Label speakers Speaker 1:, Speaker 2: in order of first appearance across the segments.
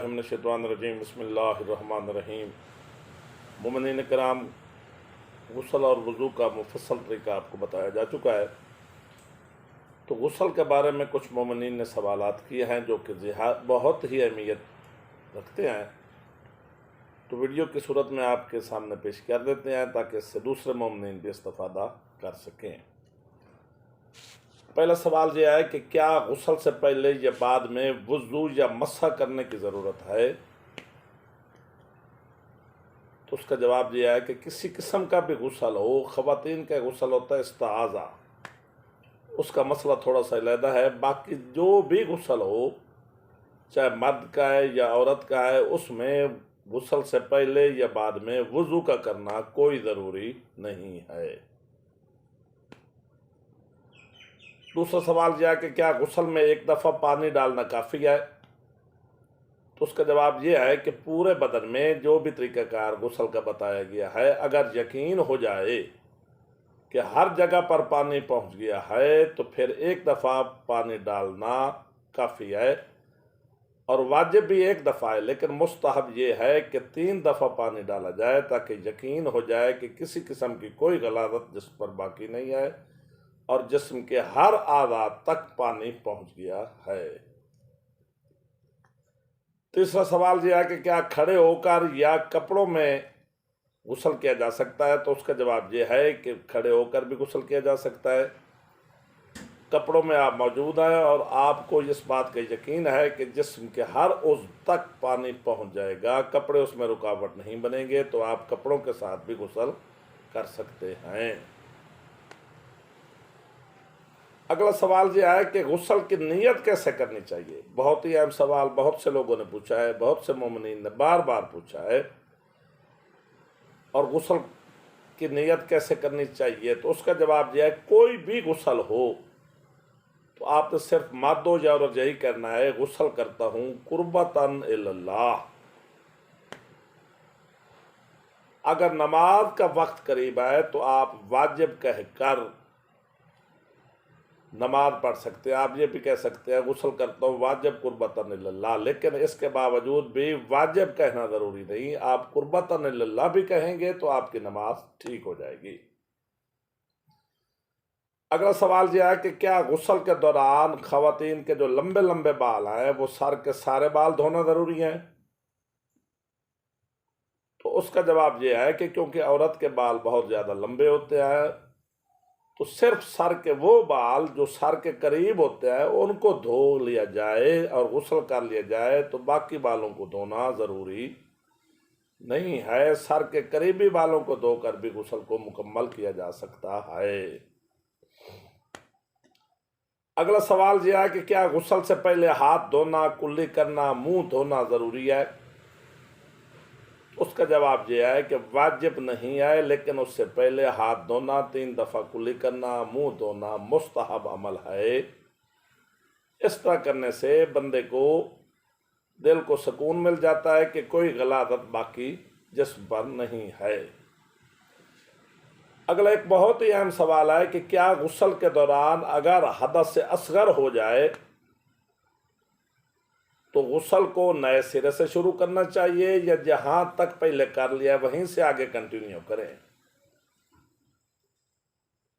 Speaker 1: من الشیطان الرجیم بسم اللہ الرحمن الرحیم۔ مومنین کرام، غسل اور وضو کا مفصل طریقہ آپ کو بتایا جا چکا ہے۔ تو غسل کے بارے میں کچھ مومنین نے سوالات کیے ہیں جو کہ بہت ہی اہمیت رکھتے ہیں، تو ویڈیو کی صورت میں آپ کے سامنے پیش کر دیتے ہیں تاکہ اس سے دوسرے مومنین بھی استفادہ کر سکیں۔ پہلا سوال یہ ہے کہ کیا غسل سے پہلے یا بعد میں وضو یا مسح کرنے کی ضرورت ہے؟ تو اس کا جواب یہ ہے کہ کسی قسم کا بھی غسل ہو، خواتین کا غسل ہوتا ہے استعاذہ، اس کا مسئلہ تھوڑا سا علیحدہ ہے۔ باقی جو بھی غسل ہو، چاہے مرد کا ہے یا عورت کا ہے، اس میں غسل سے پہلے یا بعد میں وضو کا کرنا کوئی ضروری نہیں ہے۔ دوسرا سوال یہ ہے کہ کیا غسل میں ایک دفعہ پانی ڈالنا کافی ہے؟ تو اس کا جواب یہ ہے کہ پورے بدن میں جو بھی طریقہ کار غسل کا بتایا گیا ہے، اگر یقین ہو جائے کہ ہر جگہ پر پانی پہنچ گیا ہے تو پھر ایک دفعہ پانی ڈالنا کافی ہے، اور واجب بھی ایک دفعہ ہے، لیکن مستحب یہ ہے کہ 3 دفعہ پانی ڈالا جائے تاکہ یقین ہو جائے کہ کسی قسم کی کوئی غلاظت جسم پر باقی نہیں ہے اور جسم کے ہر اعضاء تک پانی پہنچ گیا ہے۔ تیسرا سوال یہ ہے کہ کیا کھڑے ہو کر یا کپڑوں میں غسل کیا جا سکتا ہے؟ تو اس کا جواب یہ ہے کہ کھڑے ہو کر بھی غسل کیا جا سکتا ہے۔ کپڑوں میں آپ موجود ہیں اور آپ کو اس بات کا یقین ہے کہ جسم کے ہر عضو تک پانی پہنچ جائے گا، کپڑے اس میں رکاوٹ نہیں بنیں گے، تو آپ کپڑوں کے ساتھ بھی غسل کر سکتے ہیں۔ اگلا سوال یہ ہے کہ غسل کی نیت کیسے کرنی چاہیے؟ بہت ہی اہم سوال بہت سے لوگوں نے پوچھا ہے، بہت سے مومنین نے بار بار پوچھا ہے۔ اور غسل کی نیت کیسے کرنی چاہیے؟ تو اس کا جواب یہ ہے کوئی بھی غسل ہو تو آپ نے صرف مرد و یا عورت یہی کرنا ہے، غسل کرتا ہوں قربتاً اللہ۔ اگر نماز کا وقت قریب ہے تو آپ واجب کہہ کر نماز پڑھ سکتے ہیں۔ آپ یہ بھی کہہ سکتے ہیں غسل کرتا ہوں واجب قربتاً اللہ، لیکن اس کے باوجود بھی واجب کہنا ضروری نہیں، آپ قربتاً اللہ بھی کہیں گے تو آپ کی نماز ٹھیک ہو جائے گی۔ اگلا سوال یہ ہے کہ کیا غسل کے دوران خواتین کے جو لمبے لمبے بال ہیں وہ سر کے سارے بال دھونا ضروری ہیں؟ تو اس کا جواب یہ ہے کہ کیونکہ عورت کے بال بہت زیادہ لمبے ہوتے ہیں تو صرف سر کے وہ بال جو سر کے قریب ہوتے ہیں ان کو دھو لیا جائے اور غسل کر لیا جائے، تو باقی بالوں کو دھونا ضروری نہیں ہے۔ سر کے قریبی بالوں کو دھو کر بھی غسل کو مکمل کیا جا سکتا ہے۔ اگلا سوال یہ ہے کہ کیا غسل سے پہلے ہاتھ دھونا، کلی کرنا، منہ دھونا ضروری ہے؟ اس کا جواب یہ ہے کہ واجب نہیں ہے، لیکن اس سے پہلے ہاتھ دھونا، 3 دفعہ کلی کرنا، منہ دھونا مستحب عمل ہے۔ اس طرح کرنے سے بندے کو دل کو سکون مل جاتا ہے کہ کوئی غلاظت باقی جسم پر نہیں ہے۔ اگلا ایک بہت ہی اہم سوال ہے کہ کیا غسل کے دوران اگر حدث اصغر ہو جائے تو غسل کو نئے سرے سے شروع کرنا چاہیے یا جہاں تک پہلے کر لیا وہیں سے آگے کنٹینیو کریں؟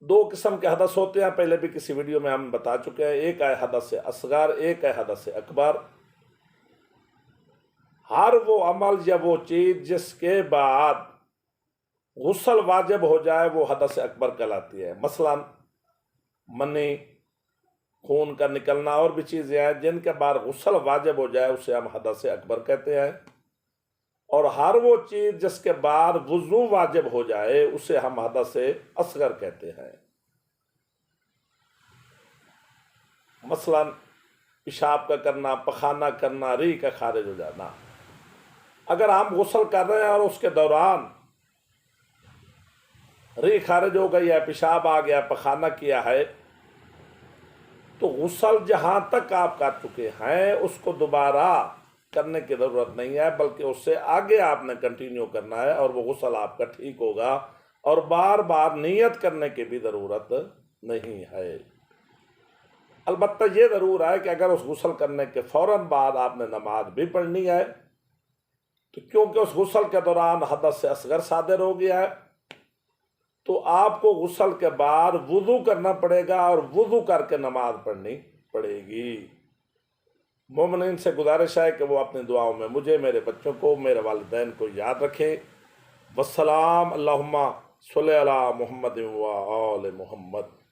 Speaker 1: 2 قسم کے حدث ہوتے ہیں، پہلے بھی کسی ویڈیو میں ہم بتا چکے ہیں، ایک ہے حدث اصغر، ایک ہے حدث اکبر۔ ہر وہ عمل یا وہ چیز جس کے بعد غسل واجب ہو جائے وہ حدث اکبر کہلاتی ہے۔ مثلا منی، خون کا نکلنا اور بھی چیزیں ہیں جن کے بعد غسل واجب ہو جائے اسے ہم حدث اکبر کہتے ہیں، اور ہر وہ چیز جس کے بعد وضو واجب ہو جائے اسے ہم حدث اصغر کہتے ہیں۔ مثلا پیشاب کا کرنا، پخانہ کرنا، ریح کا خارج ہو جانا۔ اگر ہم غسل کر رہے ہیں اور اس کے دوران ریح خارج ہو گئی ہے، پیشاب آ گیا، پخانہ کیا ہے، تو غسل جہاں تک آپ کر چکے ہیں اس کو دوبارہ کرنے کی ضرورت نہیں ہے، بلکہ اس سے آگے آپ نے کنٹینیو کرنا ہے اور وہ غسل آپ کا ٹھیک ہوگا، اور بار بار نیت کرنے کی بھی ضرورت نہیں ہے۔ البتہ یہ ضرور ہے کہ اگر اس غسل کرنے کے فوراً بعد آپ نے نماز بھی پڑھنی ہے تو کیونکہ اس غسل کے دوران حدث اصغر صادر ہو گیا ہے تو آپ کو غسل کے بعد وضو کرنا پڑے گا اور وضو کر کے نماز پڑھنی پڑے گی۔ مومنین سے گزارش ہے کہ وہ اپنی دعاؤں میں مجھے، میرے بچوں کو، میرے والدین کو یاد رکھیں۔ والسلام، اللہم صلی علی محمد و آل محمد۔